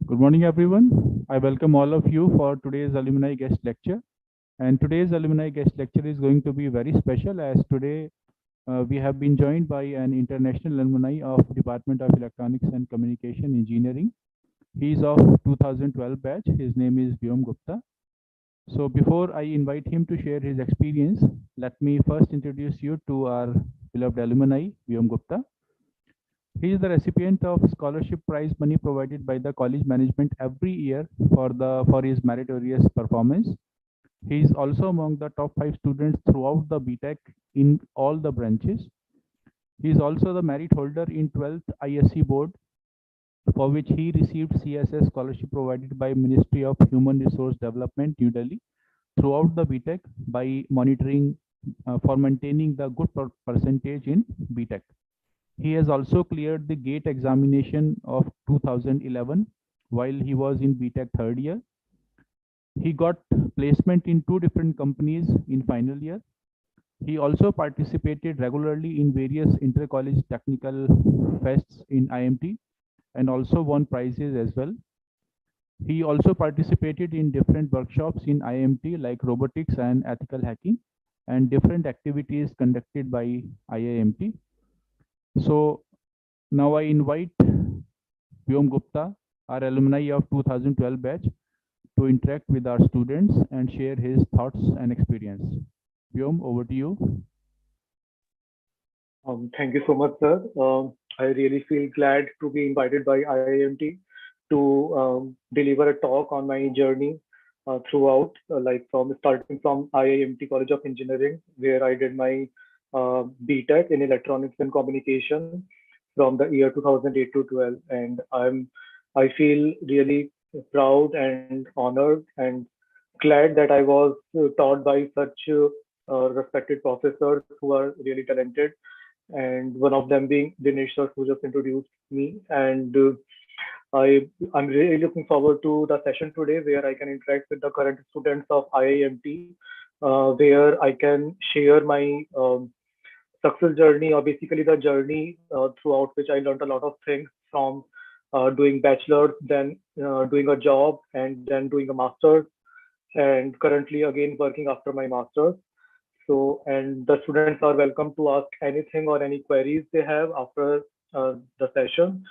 Good morning, everyone. I welcome all of you for today's alumni guest lecture. And today's alumni guest lecture is going to be very special as today we have been joined by an international alumni of Department of Electronics and Communication Engineering. He is of 2012 batch. His name is Vyom Gupta. So before I invite him to share his experience, let me first introduce you to our beloved alumni, Vyom Gupta. He is the recipient of scholarship prize money provided by the college management every year for his meritorious performance. He is also among the top 5 students throughout the B.Tech in all the branches. He is also the merit holder in 12th ISC board, for which he received CSS scholarship provided by Ministry of Human Resource Development, New Delhi, throughout the B.Tech by monitoring for maintaining the good percentage in B.Tech. He has also cleared the GATE examination of 2011 while he was in B.Tech third year. He got placement in 2 different companies in final year. He also participated regularly in various inter-college technical fests in IIMT and also won prizes as well. He also participated in different workshops in IIMT like robotics and ethical hacking and different activities conducted by IIMT. So now I invite Vyom Gupta, our alumni of 2012 batch, to interact with our students and share his thoughts and experience. Vyom, over to you. Thank you so much, sir. I really feel glad to be invited by IIMT to deliver a talk on my journey throughout, like from starting from IIMT College of Engineering, where I did my B.Tech in Electronics and Communication from the year 2008 to 12, and I feel really proud and honored and glad that I was taught by such respected professors who are really talented, and one of them being Dinesh sir, who just introduced me. And I'm really looking forward to the session today where I can interact with the current students of IIMT, where I can share my success journey, or basically the journey throughout which I learned a lot of things from doing bachelor's, then doing a job, and then doing a master's, and currently again working after my master's. So, and the students are welcome to ask anything or any queries they have after the session.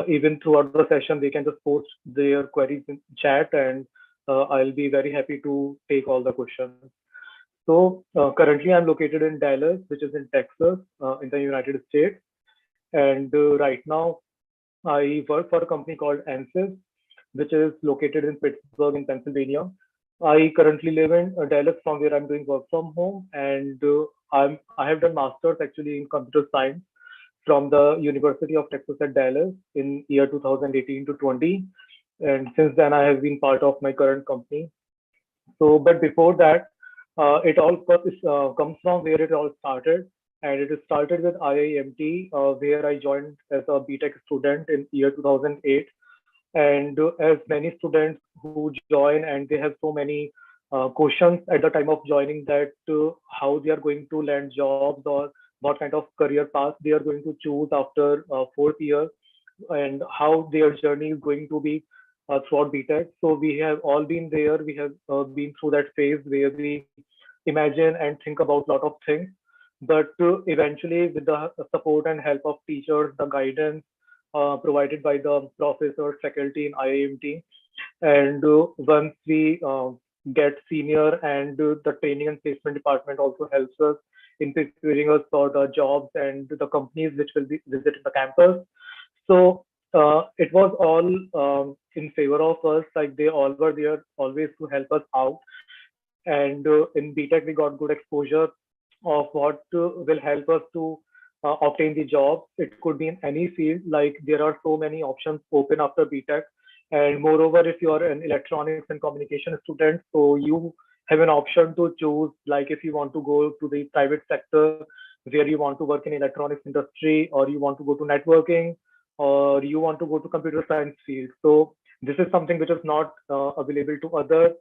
Even throughout the session, they can just post their queries in chat, and I'll be very happy to take all the questions. So, currently I'm located in Dallas, which is in Texas, in the United States. And right now, I work for a company called Ansys, which is located in Pittsburgh, in Pennsylvania. I currently live in Dallas, from where I'm doing work from home, and I have done masters actually in computer science from the University of Texas at Dallas in year 2018 to 20, and since then I have been part of my current company. So, but before that, comes from where it all started, and it started with IIMT, where I joined as a B.Tech student in year 2008. And as many students who join and they have so many questions at the time of joining, that how they are going to land jobs, or what kind of career path they are going to choose after fourth year, and how their journey is going to be throughout B.Tech. So we have all been there. We have been through that phase where we imagine and think about a lot of things. But eventually, with the support and help of teachers, the guidance provided by the professors, faculty in IIMT, and once we get senior, and the training and placement department also helps us in preparing us for the jobs and the companies which will be visiting the campus. So it was all in favor of us. Like they all were there always to help us out. And in B.Tech, we got good exposure of what will help us to obtain the job. It could be in any field. Like there are so many options open after B.Tech. And moreover, if you are an electronics and communication student, so you have an option to choose, like if you want to go to the private sector where you want to work in electronics industry, or you want to go to networking, or you want to go to computer science field. So this is something which is not available to other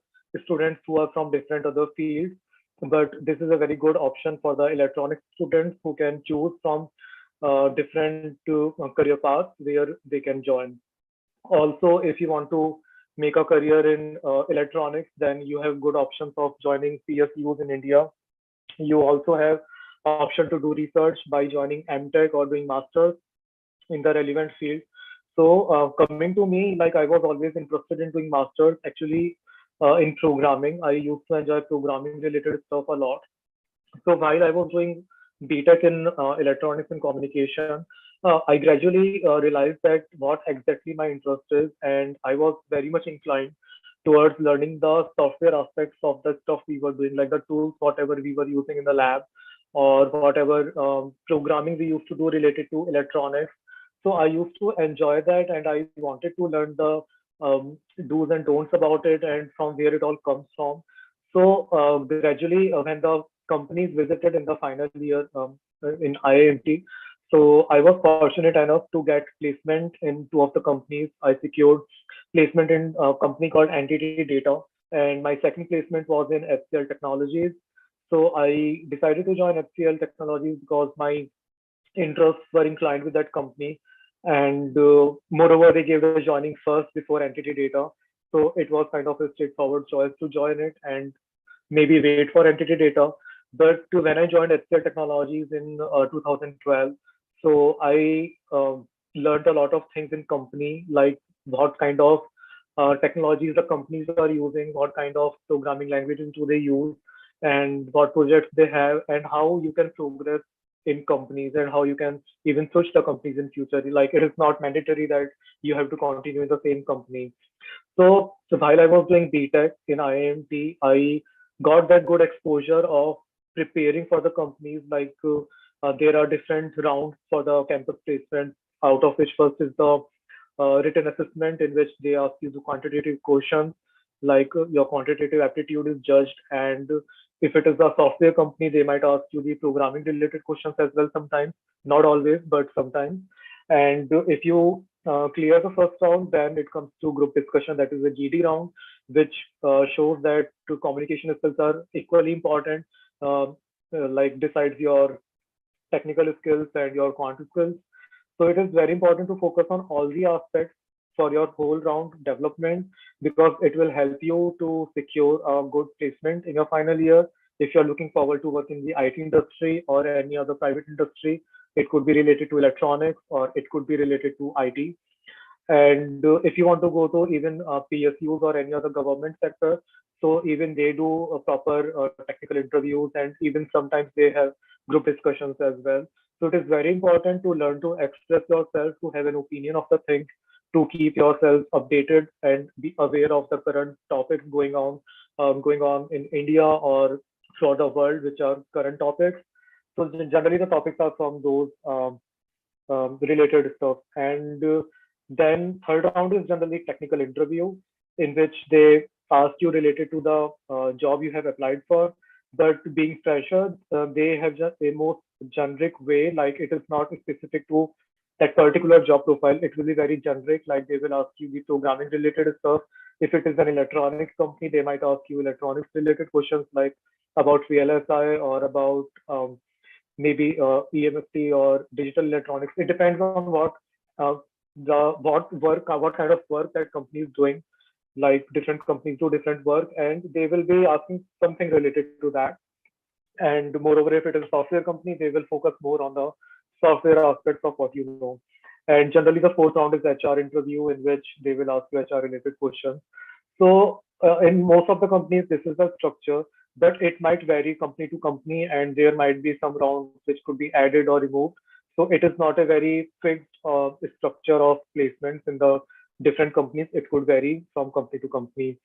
students who are from different other fields. But this is a very good option for the electronics students who can choose from different career paths where they can join. Also, if you want to make a career in electronics, then you have good options of joining PSUs in India. You also have option to do research by joining M.Tech or doing masters in the relevant field. So coming to me, like I was always interested in doing masters actually in programming. I used to enjoy programming related stuff a lot. So while I was doing B.Tech in electronics and communication, I gradually realized that what exactly my interest is, and I was very much inclined towards learning the software aspects of the stuff we were doing, like the tools, whatever we were using in the lab, or whatever programming we used to do related to electronics. So I used to enjoy that, and I wanted to learn the do's and don'ts about it, and from where it all comes from. So gradually, when the companies visited in the final year in IIMT. So I was fortunate enough to get placement in two of the companies. I secured placement in a company called Entity Data, and my second placement was in HCL Technologies. So I decided to join HCL Technologies because my interests were inclined with that company. And moreover, they gave the joining first before Entity Data. So it was kind of a straightforward choice to join it and maybe wait for Entity Data. But when I joined HCL Technologies in 2012, so I learned a lot of things in company, like what kind of technologies the companies are using, what kind of programming languages do they use, and what projects they have, and how you can progress in companies and how you can even switch the companies in future. Like it is not mandatory that you have to continue in the same company. So while I was doing B.Tech in IIMT, I got that good exposure of preparing for the companies. Like there are different rounds for the campus placement, out of which first is the written assessment in which they ask you the quantitative questions, like your quantitative aptitude is judged, and if it is a software company, they might ask you the programming related questions as well sometimes, not always, but sometimes. And if you clear the first round, then it comes to group discussion, that is the GD round, which shows that communication skills are equally important, uh, like decides your technical skills and your quant skills. So it is very important to focus on all the aspects for your whole round development, because it will help you to secure a good placement in your final year. If you're looking forward to work in the IT industry or any other private industry, it could be related to electronics or it could be related to IT. And if you want to go to even PSUs or any other government sector, so even they do proper technical interviews, and even sometimes they have group discussions as well. So it is very important to learn to express yourself, to have an opinion of the thing, to keep yourself updated and be aware of the current topics going on in India or throughout the world, which are current topics. So generally the topics are from those related stuff. And then third round is generally technical interview, in which they ask you related to the job you have applied for. But being fresher, they have just a most generic way, like it is not specific to that particular job profile. It will be very generic, like they will ask you the programming related stuff. If it is an electronics company, they might ask you electronics related questions like about VLSI or about maybe EMFT or digital electronics. It depends on what kind of work that company is doing. Like different companies do different work, and they will be asking something related to that. And moreover, if it is a software company, they will focus more on the software aspects of what you know. And generally, the fourth round is HR interview, in which they will ask you HR related questions. So in most of the companies, this is the structure, but it might vary company to company, and there might be some rounds which could be added or removed. So it is not a very fixed structure of placements in the different companies. It could vary from company to company.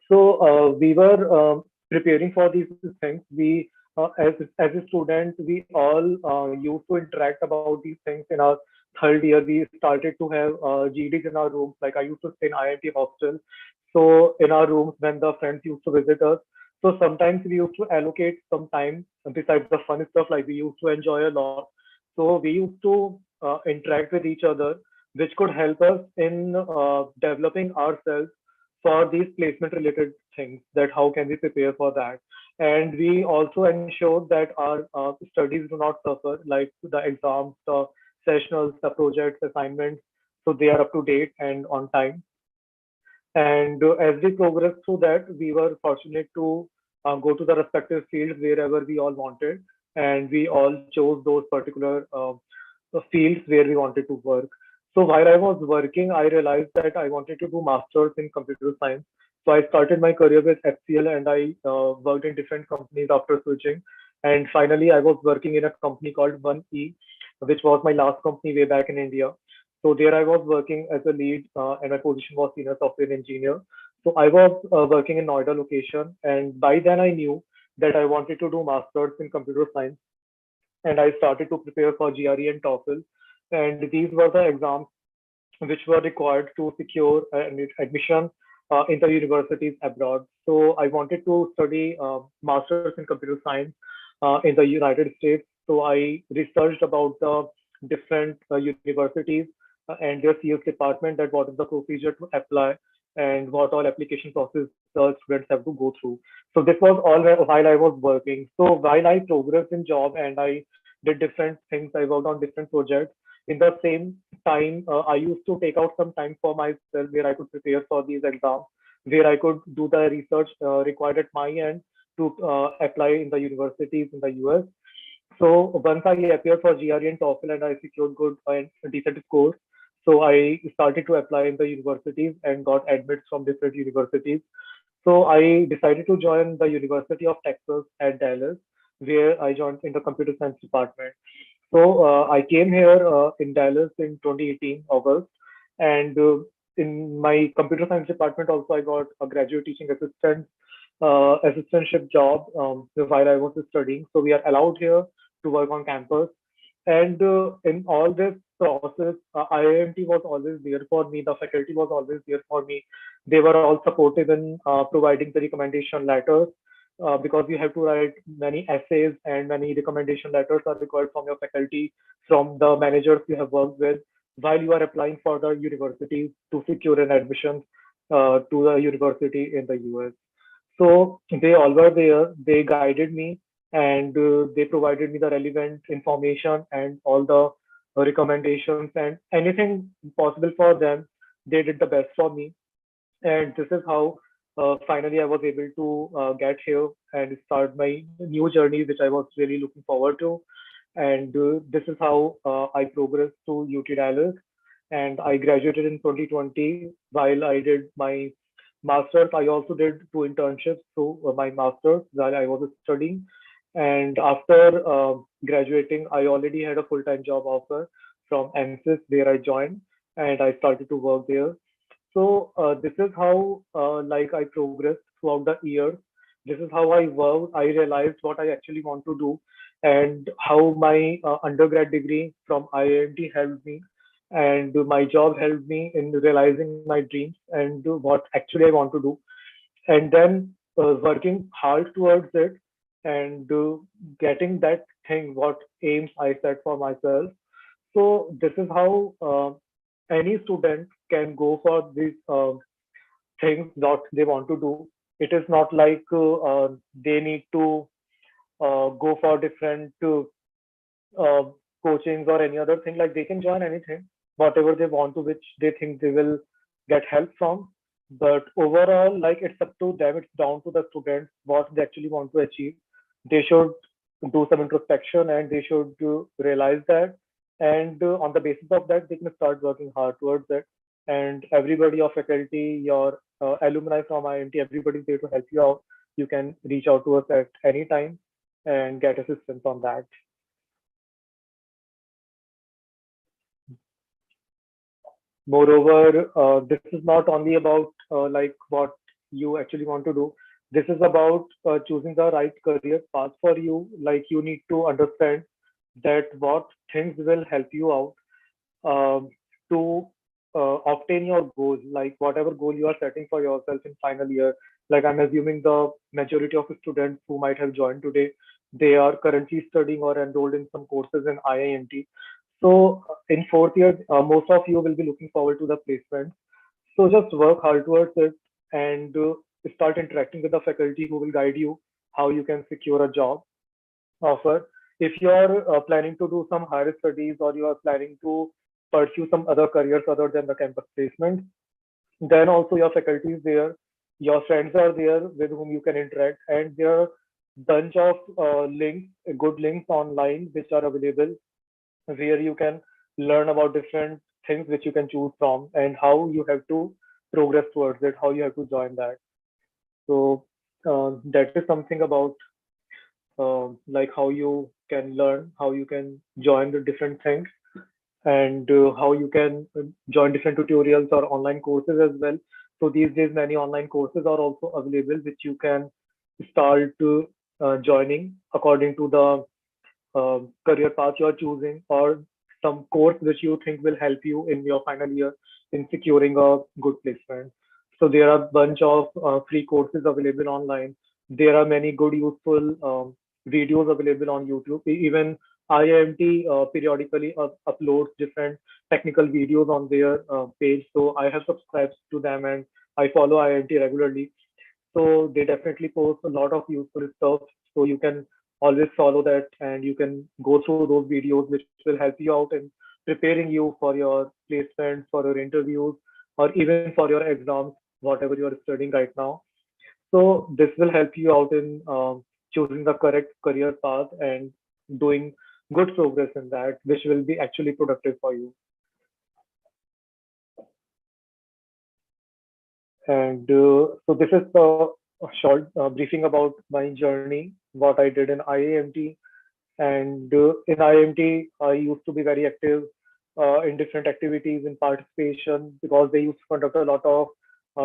So we were preparing for these things. We, as a student, we all used to interact about these things in our third year. We started to have GDs in our rooms. Like I used to stay in IIT hostel. So in our rooms, when the friends used to visit us, so sometimes we used to allocate some time besides the fun stuff. Like we used to enjoy a lot. So we used to interact with each other, which could help us in developing ourselves for these placement related things, that how can we prepare for that. And we also ensure that our studies do not suffer, like the exams, the sessionals, the projects, assignments. so they are up to date and on time. And as we progressed through that, we were fortunate to go to the respective fields wherever we all wanted, and we all chose those particular fields where we wanted to work. So while I was working, I realized that I wanted to do masters in computer science. So I started my career with HCL, and I worked in different companies after switching. And finally, I was working in a company called 1E, which was my last company way back in India. So there I was working as a lead, and my position was senior software engineer. So I was working in Noida location, and by then I knew that I wanted to do masters in computer science, and I started to prepare for GRE and TOEFL. And these were the exams which were required to secure an admission in the universities abroad. So I wanted to study masters in computer science in the United States. So I researched about the different universities and their CS department, that what is the procedure to apply and what all application process the students have to go through. So this was all while I was working. So while I progressed in job and I did different things, I worked on different projects. In the same time, I used to take out some time for myself where I could prepare for these exams, where I could do the research required at my end to apply in the universities in the US. So once I appeared for GRE and TOEFL and I secured good and decent scores, so I started to apply in the universities and got admits from different universities. So I decided to join the University of Texas at Dallas, where I joined in the computer science department. So I came here in Dallas in 2018 August, and in my computer science department also I got a graduate teaching assistantship job while I was studying. So we are allowed here to work on campus, and in all this process, IIMT was always there for me. The faculty was always there for me. They were all supportive in providing the recommendation letters because you have to write many essays and many recommendation letters are required from your faculty, from the managers you have worked with while you are applying for the university to secure an admission to the university in the US. So they all were there. They guided me and they provided me the relevant information and all the recommendations and anything possible for them. They did the best for me, and this is how finally I was able to get here and start my new journey, which I was really looking forward to. And this is how I progressed to UT Dallas, and I graduated in 2020. While I did my master's, I also did two internships through my master's while I was studying. And after graduating, I already had a full-time job offer from Ansys, where I joined, and I started to work there. So this is how like I progressed throughout the years. This is how I worked. I realized what I actually want to do, and how my undergrad degree from IIMT helped me, and my job helped me in realizing my dreams and what actually I want to do, and then working hard towards it and getting that thing what aims I set for myself. So this is how any student can go for these things that they want to do. It is not like they need to go for different uh, coachings or any other thing. Like they can join anything, whatever they want to, which they think they will get help from. But overall, like it's up to them. It's down to the students what they actually want to achieve. They should do some introspection and they should realize that. And on the basis of that, they can start working hard towards it. And everybody, your faculty, your alumni from IIMT, everybody's there to help you out. You can reach out to us at any time and get assistance on that. Moreover, this is not only about like what you actually want to do. This is about choosing the right career path for you. Like you need to understand that what things will help you out to obtain your goal, like whatever goal you are setting for yourself in final year. Like I'm assuming the majority of students who might have joined today, they are currently studying or enrolled in some courses in IIMT. So in fourth year, most of you will be looking forward to the placement. So just work hard towards it and start interacting with the faculty who will guide you how you can secure a job offer. If you are planning to do some higher studies or you are planning to pursue some other careers other than the campus placement. Then also your faculty is there, your friends are there with whom you can interact, and there are bunch of links, good links online which are available where you can learn about different things which you can choose from and how you have to progress towards it, how you have to join that. So that is something about like how you can learn, how you can join the different things, and how you can join different tutorials or online courses as well. So these days, many online courses are also available, which you can start joining according to the career path you are choosing, or some course which you think will help you in your final year in securing a good placement. So there are a bunch of free courses available online. There are many good useful videos available on YouTube. Even IIMT periodically uploads different technical videos on their page. So I have subscribed to them and I follow IIMT regularly. So they definitely post a lot of useful stuff. So you can always follow that and you can go through those videos, which will help you out in preparing you for your placements, for your interviews, or even for your exams, whatever you are studying right now. So this will help you out in choosing the correct career path and doing good progress in that, which will be actually productive for you. And so this is a short briefing about my journey, what I did in IIMT. And in IIMT, I used to be very active in different activities in participation because they used to conduct a lot of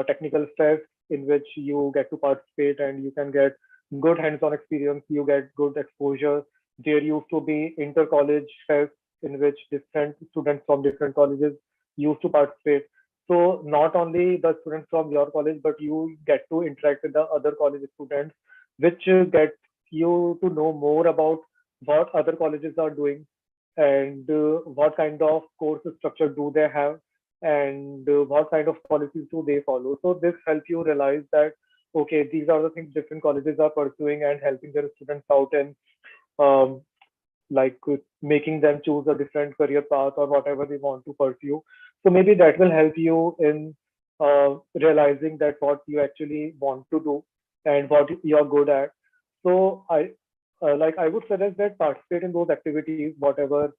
technical fests in which you get to participate and you can get good hands-on experience, you get good exposure. There used to be inter-college fests in which different students from different colleges used to participate. So not only the students from your college, but you get to interact with the other college students, which get you to know more about what other colleges are doing and what kind of course structure do they have and what kind of policies do they follow. So this helps you realize that okay, these are the things different colleges are pursuing and helping their students out in um, like making them choose a different career path or whatever they want to pursue. So maybe that will help you in realizing that what you actually want to do and what you're good at. So I would suggest that participate in those activities, whatever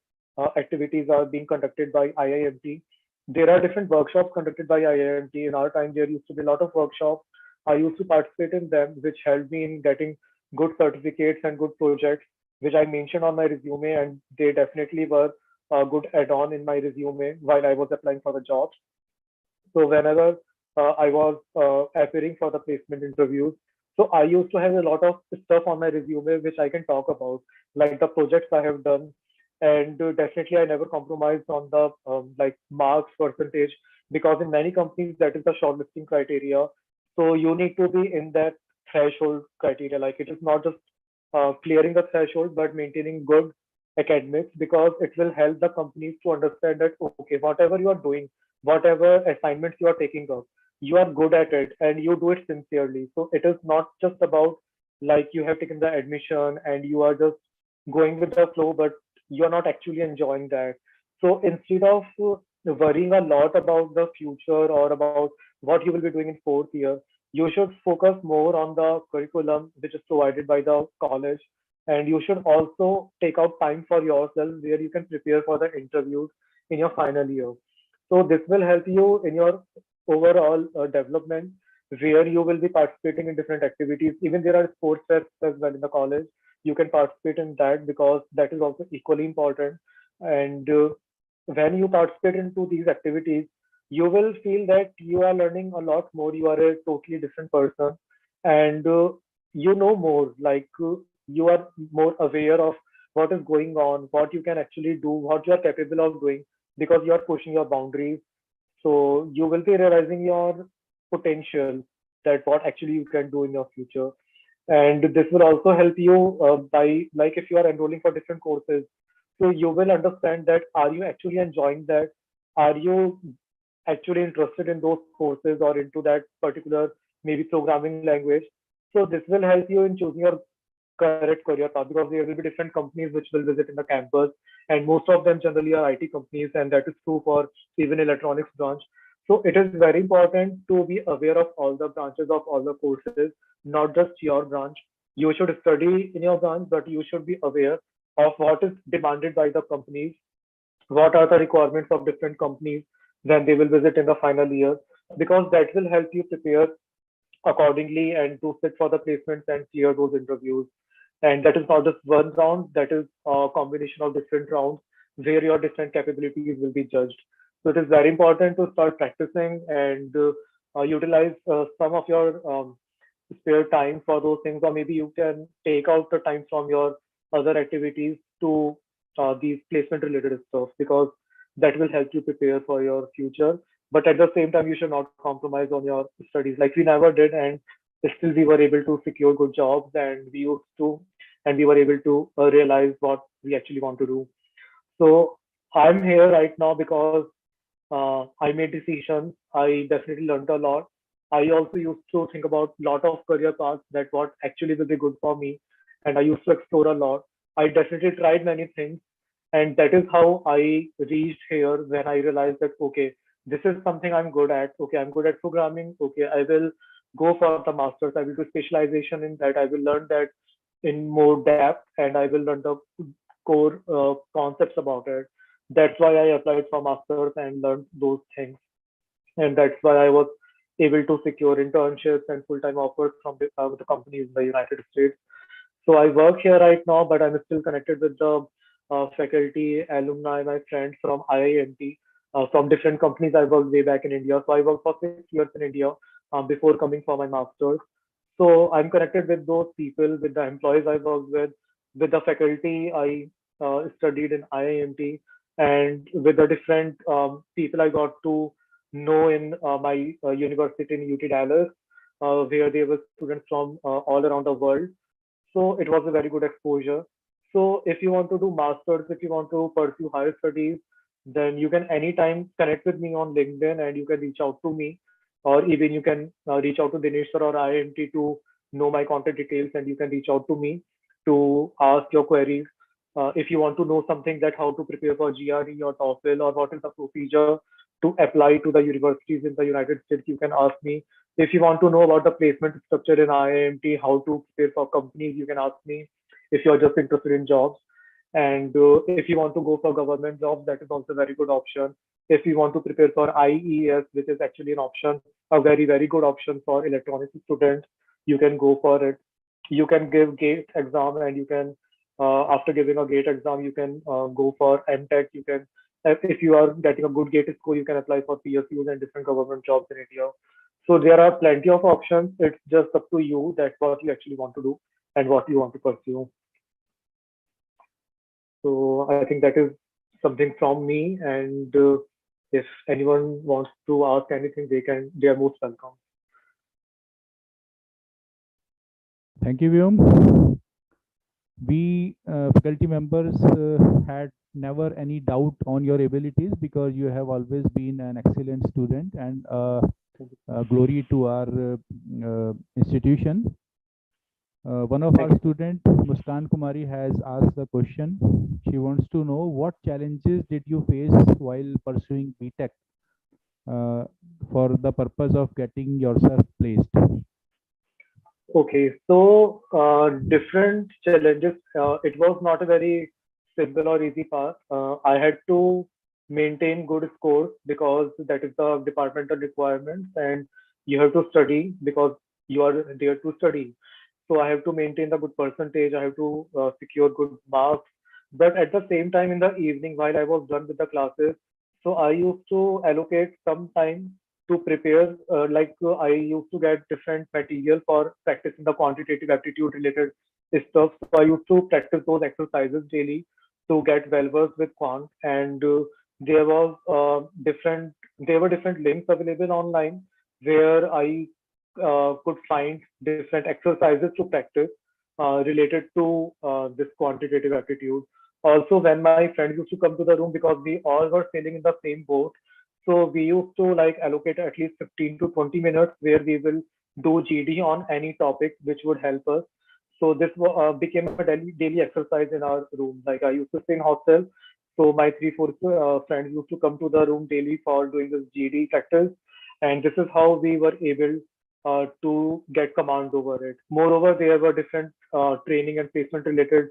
activities are being conducted by IIMT. There are different workshops conducted by IIMT. In our time, there used to be a lot of workshops. I used to participate in them, which helped me in getting good certificates and good projects, which I mentioned on my resume, and they definitely were a good add-on in my resume while I was applying for the jobs. So whenever I was appearing for the placement interviews, so I used to have a lot of stuff on my resume which I can talk about, like the projects I have done, and definitely I never compromised on the like marks percentage because in many companies that is the shortlisting criteria. So you need to be in that threshold criteria. Like it is not just clearing the threshold, but maintaining good academics because it will help the companies to understand that okay, whatever you are doing, whatever assignments you are taking up, you are good at it and you do it sincerely. So it is not just about like you have taken the admission and you are just going with the flow, but you are not actually enjoying that. So instead of worrying a lot about the future or about what you will be doing in fourth year, you should focus more on the curriculum which is provided by the college, and you should also take out time for yourself where you can prepare for the interviews in your final year. So this will help you in your overall development, where you will be participating in different activities. Even there are sports fests as well in the college. You can participate in that because that is also equally important. And when you participate into these activities, you will feel that you are learning a lot more. You are a totally different person, and you know more. Like you are more aware of what is going on, what you can actually do, what you are capable of doing, because you are pushing your boundaries. So you will be realizing your potential, that what actually you can do in your future. And this will also help you by like if you are enrolling for different courses, so you will understand that are you actually enjoying that, are you actually interested in those courses or into that particular maybe programming language. So this will help you in choosing your correct career path, because there will be different companies which will visit in the campus, and most of them generally are IT companies, and that is true for even electronics branch. So it is very important to be aware of all the branches of all the courses, not just your branch. You should study in your branch, but you should be aware of what is demanded by the companies, what are the requirements of different companies when they will visit in the final year, because that will help you prepare accordingly and to sit for the placements and clear those interviews. And that is not just one round, that is a combination of different rounds where your different capabilities will be judged. So it is very important to start practicing and utilize some of your spare time for those things, or maybe you can take out the time from your other activities to these placement related stuff, because that will help you prepare for your future. But at the same time, you should not compromise on your studies, like we never did, and still we were able to secure good jobs, and we were able to realize what we actually want to do. So I'm here right now because I made decisions. I definitely learned a lot. I also used to think about a lot of career paths, that what actually will be good for me, and I used to explore a lot. I definitely tried many things, and that is how I reached here when I realized that okay, this is something I'm good at. Okay, I'm good at programming. Okay, I will go for the masters. I will do specialization in that. I will learn that in more depth, and I will learn the core concepts about it. That's why I applied for masters and learned those things, and that's why I was able to secure internships and full-time offers from the companies in the United States. So I work here right now, but I'm still connected with the faculty, alumni, my friends from IIMT, from different companies I worked way back in India. So I worked for 6 years in India before coming for my master's. So I'm connected with those people, with the employees I worked with the faculty I studied in IIMT, and with the different people I got to know in my university in UT Dallas, where there were students from all around the world. So it was a very good exposure. So if you want to do masters, if you want to pursue higher studies, then you can anytime connect with me on LinkedIn, and you can reach out to me, or even you can reach out to Dinesh sir or IMT to know my contact details, and you can reach out to me to ask your queries. If you want to know something, that how to prepare for GRE or TOEFL, or what is the procedure to apply to the universities in the United States, you can ask me. If you want to know about the placement structure in IIMT, how to prepare for companies, you can ask me. If you're just interested in jobs, and if you want to go for government jobs, that is also a very good option. If you want to prepare for IES, which is actually an option, a very, very good option for electronics students, you can go for it. You can give GATE exam, and you can, after giving a GATE exam, you can go for M.Tech. You can, if you are getting a good GATE score, you can apply for PSUs and different government jobs in India. So there are plenty of options. It's just up to you that what you actually want to do and what you want to pursue. So I think that is something from me. And if anyone wants to ask anything, they are most welcome. Thank you, Vyom. We faculty members had never any doubt on your abilities, because you have always been an excellent student and glory to our institution. One of our students, Muskan Kumari, has asked the question. She wants to know, what challenges did you face while pursuing B.Tech for the purpose of getting yourself placed? Okay, so different challenges. It was not a very simple or easy path. I had to maintain good scores, because that is the departmental requirements, and you have to study because you are there to study. So I have to maintain the good percentage. I have to secure good marks. But at the same time, in the evening, while I was done with the classes, so I used to allocate some time to prepare. I used to get different material for practicing the quantitative aptitude related stuff. So I used to practice those exercises daily to get well versed with quant. And there was there were different links available online where I could find different exercises to practice related to this quantitative aptitude. Also, when my friends used to come to the room, because we all were sailing in the same boat, so we used to like allocate at least 15 to 20 minutes where we will do GD on any topic which would help us. So this became a daily exercise in our room. Like I used to stay in hostel, so my 3 4 friends used to come to the room daily for doing this GD practice, and this is how we were able to get command over it. Moreover, there were different training and placement related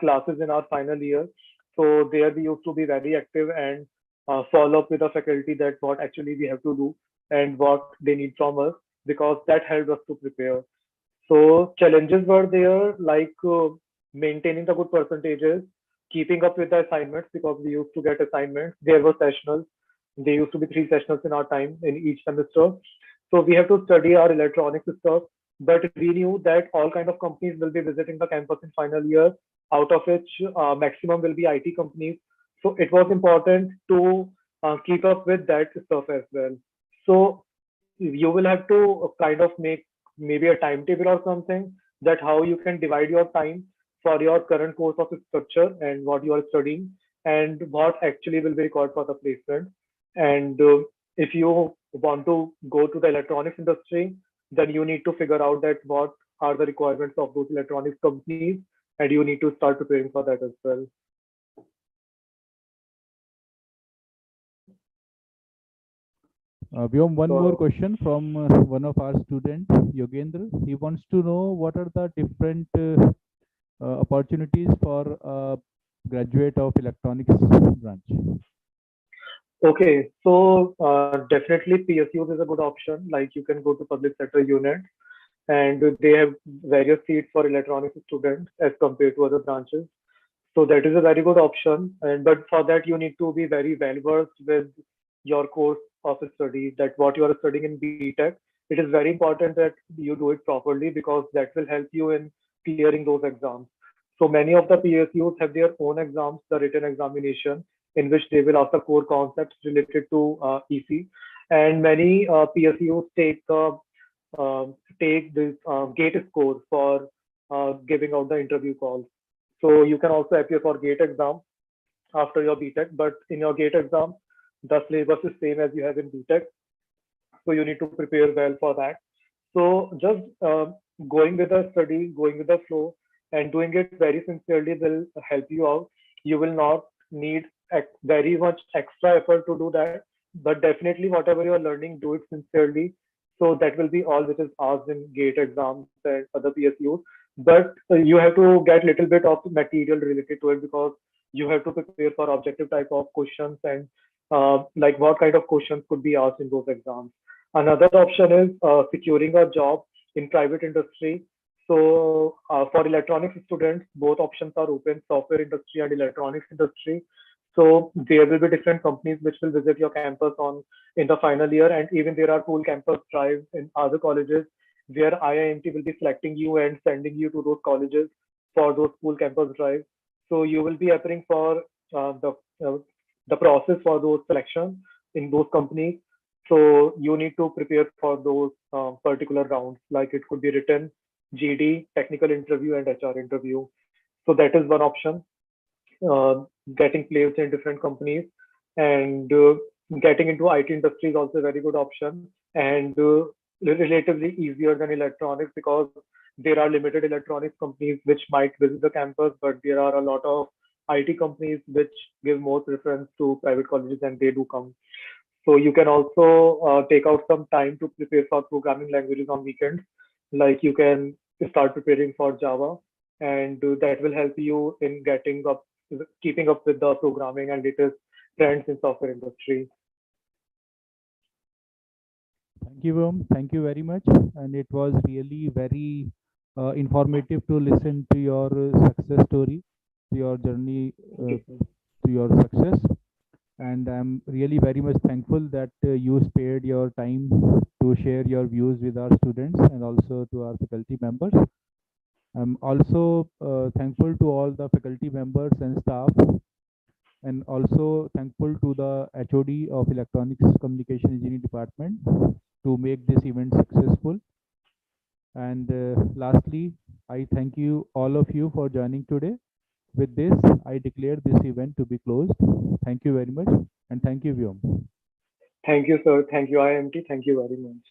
classes in our final year. So there we used to be very active and follow up with the faculty that what actually we have to do and what they need from us, because that helped us to prepare. So challenges were there, like maintaining the good percentages, keeping up with the assignments, because we used to get assignments. There were sessionals. There used to be 3 sessionals in our time in each semester. So we have to study our electronics stuff. But we knew that all kind of companies will be visiting the campus in final year, out of which maximum will be IT companies. So it was important to keep up with that stuff as well. So you will have to kind of make maybe a timetable or something, that how you can divide your time for your current course of structure and what you are studying and what actually will be required for the placement. And if you want to go to the electronics industry, then you need to figure out that what are the requirements of those electronics companies, and you need to start preparing for that as well. Vyom, one more So question from one of our students, Yogendra. He wants to know what are the different opportunities for a graduate of electronics branch. okay, so definitely PSUs is a good option. Like you can go to public sector unit, and they have various seats for electronics students as compared to other branches. So that is a very good option. And but for that you need to be very well versed with your course of study, that what you are studying in B.Tech. It is very important that you do it properly, because that will help you in clearing those exams. So many of the PSUs have their own exams, the written examination, in which they will ask the core concepts related to EC. And many PSUs take this gate score for giving out the interview calls. So you can also appear for gate exam after your B.Tech, but in your gate exam, the syllabus is same as you have in B.Tech. So you need to prepare well for that. So just going with the study, going with the flow, and doing it very sincerely will help you out. You will not need very much extra effort to do that, but definitely whatever you are learning, do it sincerely. So that will be all which is asked in gate exams and other PSUs. But you have to get little bit of material related to it, because you have to prepare for objective type of questions, and like what kind of questions could be asked in those exams. Another option is securing a job in private industry. So for electronics students, both options are open: software industry and electronics industry. So there will be different companies which will visit your campus on in the final year, and even there are pool campus drives in other colleges where IIMT will be selecting you and sending you to those colleges for those pool campus drives. So you will be appearing for uh, the process for those selections in those companies. So you need to prepare for those particular rounds, like it could be written, GD, technical interview, and HR interview. So that is one option. uh, Getting placed in different companies, and getting into IT industry is also a very good option, and relatively easier than electronics, because there are limited electronics companies which might visit the campus, but there are a lot of IT companies which give more preference to private colleges, and they do come. So you can also take out some time to prepare for programming languages on weekends. Like you can start preparing for Java, and that will help you in keeping up with the programming and latest trends in software industry. Thank you, Vyom. Thank you very much. And it was really very informative to listen to your success story, to your journey, to your success. And I'm really very much thankful that you spared your time to share your views with our students and also to our faculty members. I'm also thankful to all the faculty members and staff, and also thankful to the HOD of Electronics Communication Engineering Department to make this event successful. And lastly, I thank you all of you for joining today. With this, I declare this event to be closed. Thank you very much, and thank you, Vyom. Thank you, sir. Thank you, IMT. Thank you very much.